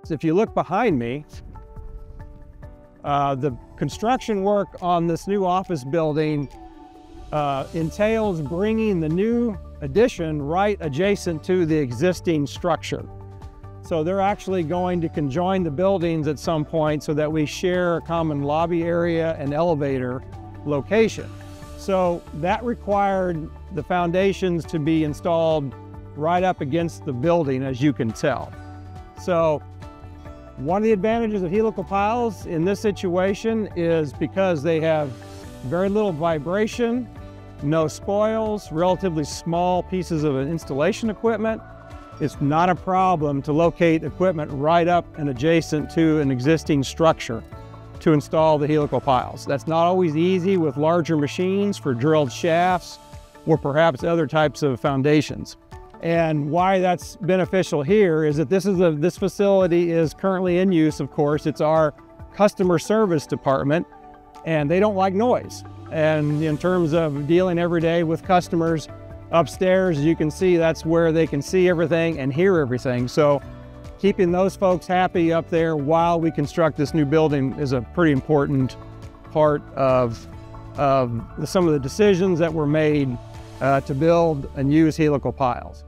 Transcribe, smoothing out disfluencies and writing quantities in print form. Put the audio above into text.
So if you look behind me, the construction work on this new office building entails bringing the new addition right adjacent to the existing structure. So they're actually going to conjoin the buildings at some point so that we share a common lobby area and elevator location. So that required the foundations to be installed right up against the building, as you can tell. So one of the advantages of helical piles in this situation is because they have very little vibration, no spoils, relatively small pieces of installation equipment. It's not a problem to locate equipment right up and adjacent to an existing structure to install the helical piles. That's not always easy with larger machines for drilled shafts or perhaps other types of foundations. And why that's beneficial here is that this facility is currently in use, of course. It's our customer service department, and they don't like noise. And in terms of dealing every day with customers upstairs, you can see that's where they can see everything and hear everything. So keeping those folks happy up there while we construct this new building is a pretty important part of some of the decisions that were made to build and use helical piles.